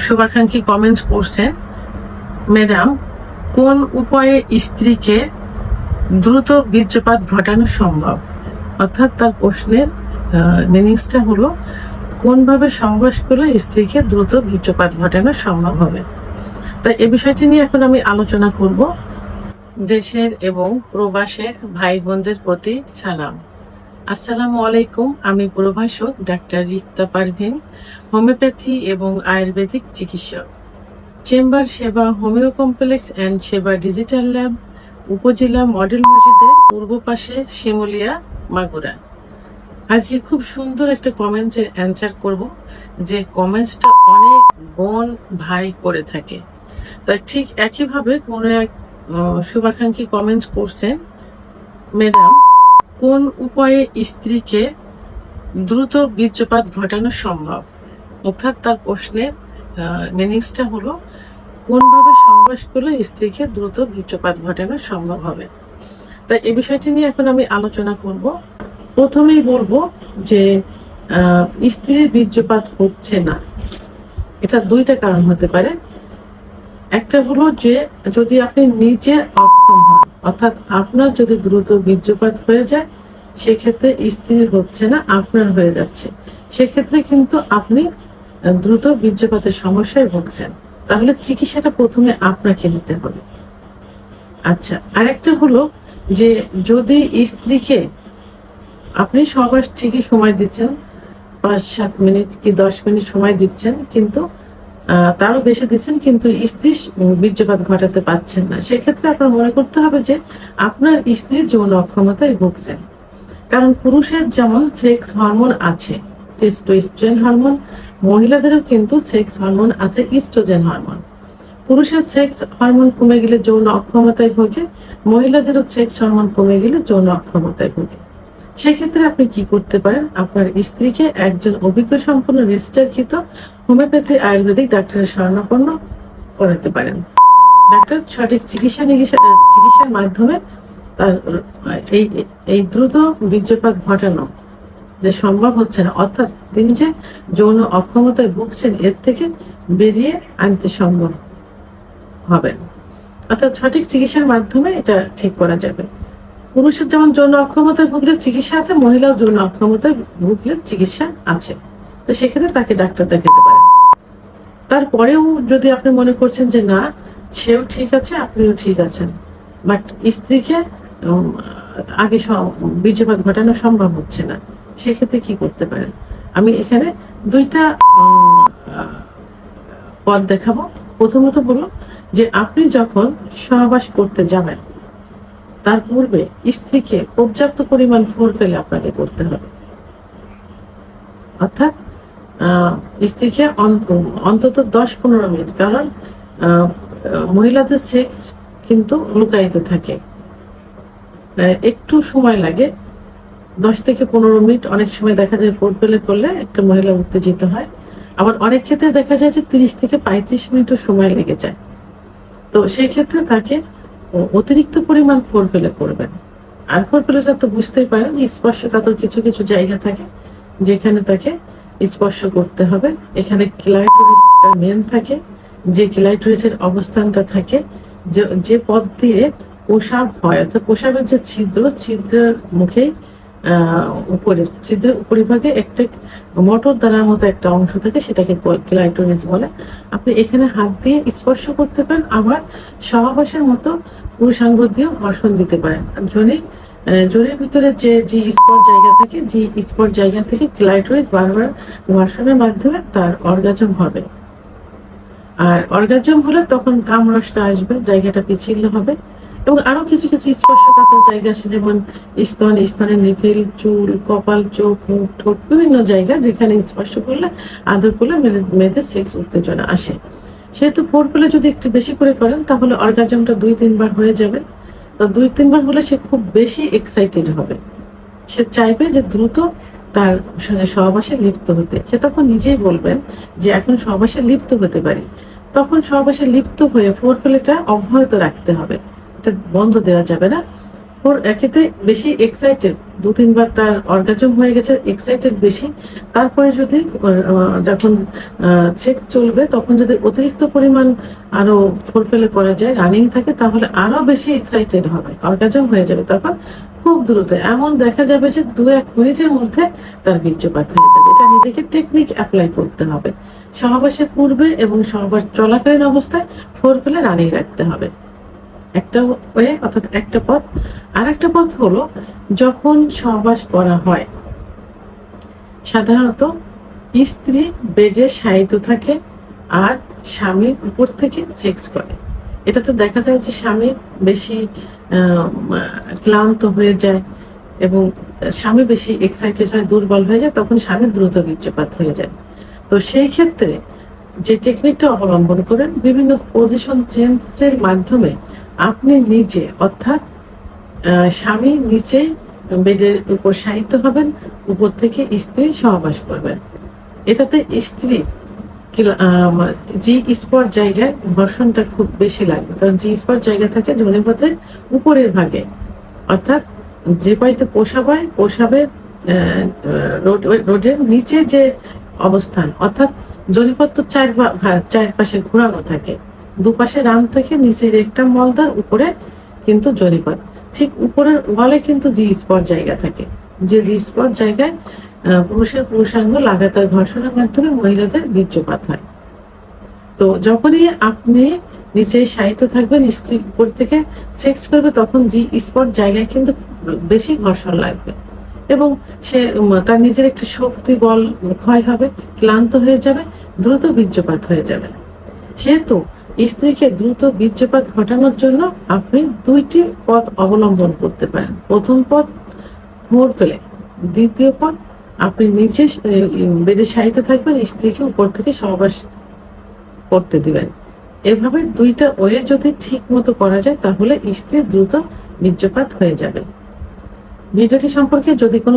শুভাকাঙ্ক্ষী কমেন্টস করছেন, ম্যাডাম কোন উপায়ে স্ত্রীকে দ্রুত বীর্যপাত ঘটানো সম্ভব। অর্থাৎ তার প্রশ্নের মিনিংসটা হলো কোনভাবে সহবাস করলে স্ত্রীকে দ্রুত বীর্যপাত ঘটানো সম্ভব হবে। তাই এই বিষয়টি নিয়ে এখন আমি আলোচনা করব। দেশের এবং প্রবাসের ভাই বোনদের প্রতি সালাম। আসসালামু আলাইকুম। আমি প্রভাষক ডাক্তার রিক্তা পারভিন, হোমিওপ্যাথি এবং আয়ুর্বেদিক চিকিৎসক, চেম্বার সেবা, হোমিও কমপ্লেক্স অ্যান্ড সেবা ডিজিটাল ল্যাব, উপজেলা মডেল মসজিদের পূর্ব পাশে, শিমুলিয়া, মাগুরা। আজকে খুব সুন্দর একটা কমেন্টসের অ্যান্সার করব, যে কমেন্টসটা অনেক বোন ভাই করে থাকে। তাই ঠিক একইভাবে কোনো এক শুভাকাঙ্ক্ষী কমেন্টস করছেন, ম্যাডাম কোন উপায়ে স্ত্রীকে দ্রুত বীর্যপাত ঘটানো সম্ভব। অর্থাৎ তার প্রশ্নের মিনিংসটা হলো কোনভাবে সহবাস করলে স্ত্রীকে দ্রুত বীর্যপাত ঘটানো সম্ভব হবে। তাই এই বিষয়টি নিয়ে এখন আমি আলোচনা করব। প্রথমেই বলবো যে স্ত্রীর বীর্যপাত হচ্ছে না, এটা দুইটা কারণ হতে পারে। একটা হলো যে যদি আপনি নিজে অক্ষম হন, অর্থাৎ আপনার যদি দ্রুত বীর্যপাত হয়ে যায়, সেক্ষেত্রে স্ত্রীর হচ্ছে না, আপনার হয়ে যাচ্ছে, সেক্ষেত্রে কিন্তু আপনি দ্রুত বীর্যপাতের সমস্যায় ভুগছেন। তাহলে চিকিৎসাটা প্রথমে আপনাকে নিতে হবে। আচ্ছা, আরেকটা হলো যে যদি স্ত্রীকে আপনি সহবাস ঠিকই সময় দিচ্ছেন, 5-7 মিনিট কি 10 মিনিট সময় দিচ্ছেন, কিন্তু তারও বেশি দিচ্ছেন, কিন্তু স্ত্রী বীর্যপাত ঘটাতে পারছেন না, সেক্ষেত্রে আপনার মনে করতে হবে যে আপনার স্ত্রীর যৌন অক্ষমতায় ভুগছেন। কারণ পুরুষের যেমন সেক্স হরমোন আছে, টেস্টোস্টেরন হরমোন, মহিলাদেরও কিন্তু সেক্স হরমোন আছে, ইস্ট্রোজেন হরমোন। পুরুষের সেক্স হরমোন কমে গেলে যৌন অক্ষমতায় ভোগে, মহিলাদেরও সেক্স হরমোন কমে গেলে যৌন অক্ষমতায় ভোগে। সেক্ষেত্রে আপনি কি করতে পারেন, আপনার স্ত্রীকে একজন অভিজ্ঞ সম্পন্ন রেজিস্টারকৃত হোমিওপ্যাথি আয়ুর্বেদিক ডাক্তারের শরণাপন্ন করাতে পারেন। ডাক্তার সঠিক চিকিৎসার মাধ্যমে তার এই দ্রুত বীর্যপাত ঘটানো যে সম্ভব হচ্ছে না, অর্থাৎ তিনি যে যৌন অক্ষমতায় ভুগছেন, এর থেকে বেরিয়ে আনতে সম্ভব হবেন। অর্থাৎ সঠিক চিকিৎসার মাধ্যমে এটা ঠিক করা যাবে। পুরুষের যেমন যৌন অক্ষমতায় ভুগলে চিকিৎসা আছে, মহিলাও যৌন অক্ষমতায় ভুগলে চিকিৎসা আছে, তো সেক্ষেত্রে তাকে ডাক্তার দেখাতে পারেন। তারপরেও যদি আপনি মনে করছেন যে না, সেও ঠিক আছে, আপনিও ঠিক আছেন, বাট স্ত্রীকে আগে বীর্যপাত ঘটানো সম্ভব হচ্ছে না, সেক্ষেত্রে কি করতে পারেন। আমি এখানে দুইটা পথ দেখাবো। প্রথমত বললো যে আপনি যখন সহবাস করতে যাবেন, তার পূর্বে স্ত্রীকে পর্যাপ্ত পরিমাণ ফোরফেলে আপনাকে করতে হবে। অর্থাৎ স্ত্রীকে অন্তত 10-15 মিনিট, কারণ মহিলাদের সেক্স কিন্তু লুকায়িত থাকে, একটু সময় লাগে, 10 থেকে 15 মিনিট। অনেক সময় দেখা যায় ফোরফেলে করলে একটা মহিলা উত্তেজিত হয়, আবার অনেক ক্ষেত্রে দেখা যায় যে 30 থেকে 35 মিনিটও সময় লেগে যায়। তো সেই ক্ষেত্রে তাকে অতিরিক্ত পরিমাণ ফোরফেলে করবেন। আর ফোরফেলেটা তো বুঝতেই পারেন যে স্পর্শকাতর কিছু কিছু জায়গা থাকে যেখানে তাকে স্পর্শ করতে হবে। এখানে ক্লাইটোরিসটা মেন থাকে, যে ক্লাইটোরিসের অবস্থানটা থাকে, যে পথ দিয়ে প্রসাব হয়, অর্থাৎ প্রসাবের যে ছিদ্রের মুখে উপরের ছিদ্রের উপরিভাগে একটা মোটর দানার মতো একটা অংশ থাকে, সেটাকে ক্লাইটোরিস বলে। আপনি এখানে হাত দিয়ে স্পর্শ করতে পারেন, আবার সহবাসের মতো পুরুষাঙ্গ দিয়েও ঘর্ষণ দিতে পারেন। জরির ভিতরে যে স্পট জায়গা থাকে, যে স্পট জায়গা থেকে ক্লাইটোরিস বারবার ঘর্ষণের মাধ্যমে তার অর্গাজম হবে। আর অর্গাজম হলে তখন কামরসটা আসবে, জায়গাটা পিচ্ছিল হবে। এবং আরো কিছু কিছু স্পর্শকাতর জায়গা আছে, যেমন স্তনের নিপিল, চুল, কপাল, চোখ, মুখ, ঠোঁট, বিভিন্ন জায়গা যেখানে স্পর্শ করলে, আদর করলে মেয়েদের সেক্স উত্তেজনা আসে। সেহেতু ফোরপ্লে যদি একটু বেশি করে করেন, তাহলে অর্গাজমটা 2-3 বার হয়ে যাবে। তো 2-3 বার হলে সে খুব বেশি এক্সাইটেড হবে, সে চাইবে যে দ্রুত তার সহবাসে লিপ্ত হতে। সে তখন নিজেই বলবেন যে এখন সহবাসে লিপ্ত হতে পারি। তখন সহবাসে লিপ্ত হয়ে ফোরপ্লেটা অব্যাহত রাখতে হবে, এটা বন্ধ দেওয়া যাবে না। একেতে বেশি এক্সাইটেড, 2-3 বার তার অর্গাজম হয়ে গেছে, এক্সাইটেড বেশি, তারপরে যদি যখন চেক চলবে তখন যদি অতিরিক্ত পরিমাণ আরো ফোরফেলে করা যায়, রানিং থাকে, তাহলে আরো বেশি এক্সাইটেড হবে, অর্গাজম হয়ে যাবে, তখন খুব দ্রুত এমন দেখা যাবে যে 2-1 মিনিটের মধ্যে তার বীর্যপাত হয়ে যাবে। এটা নিজেকে টেকনিক অ্যাপ্লাই করতে হবে। সহবাসের পূর্বে এবং সহবাস চলাকালীন অবস্থায় ফোরফেলে রানিং রাখতে হবে, একটা ওয়ে, অর্থাৎ একটা পথ। আর একটা পথ হলো, যখন সহবাস করা হয় সাধারণত স্ত্রী বেডে শায়িত থাকে আর স্বামী উপর থেকে সেক্স করে। এটাতে দেখা যায় যে স্বামী বেশি ক্লান্ত হয়ে যায় এবং স্বামী বেশি এক্সাইটেড হয়, দুর্বল হয়ে যায়, তখন স্বামীর দ্রুত বীর্যপাত হয়ে যায়। তো সেই ক্ষেত্রে যে টেকনিকটা অবলম্বন করেন, বিভিন্ন পজিশন চেঞ্জের মাধ্যমে আপনি নিজে, অর্থাৎ স্বামী নিচেই বেডের উপর শায়িত হবেন, উপর থেকে স্ত্রী সহবাস করবেন। এটাতে স্ত্রী জি স্পট জায়গায় ঘর্ষণটা খুব বেশি লাগবে, কারণ জি স্পট জায়গা থাকে যৌনপথের উপরের ভাগে, অর্থাৎ যে পাইতে পোষাবের রোডের নিচে যে অবস্থান, অর্থাৎ যৌনপথ তো চারপাশে ঘোরানো থাকে, দুপাশে রান থেকে নিচের একটা মলদার, উপরে কিন্তু যৌনপথ, ঠিক উপরের ওয়ালে কিন্তু জি স্পট জায়গা থাকে, যে জি স্পট জায়গায় পুরুষের পুরুষাঙ্গ লাগাতার ঘর্ষণের মাধ্যমে মহিলাদের বীর্যপাত হয়। তো যখনই আপনি নিচে শায়িত থাকবেন, স্ত্রী উপর থেকে সেক্স করবে, তখন জি স্পট জায়গায় কিন্তু বেশি ঘর্ষণ লাগবে এবং সে তার নিজের একটা শক্তি বল ক্ষয় হবে, ক্লান্ত হয়ে যাবে, দ্রুত বীর্যপাত হয়ে যাবে। সেহেতু স্ত্রীকে দ্রুত বীর্যপাত ঘটানোর জন্য আপনি 2টি পথ অবলম্বন করতে পারেন। প্রথম পথ ফোরফেলে, দ্বিতীয় পথ আপনি নিচে বেডে শায়িত থাকবেন, স্ত্রীকে উপর থেকে সহবাস করতে দিবেন। এভাবে 2টা ওয়ে যদি ঠিক মতো করা যায়, তাহলে স্ত্রী দ্রুত বীর্যপাত হয়ে যাবে। ভিডিওটি সম্পর্কে যদি কোনো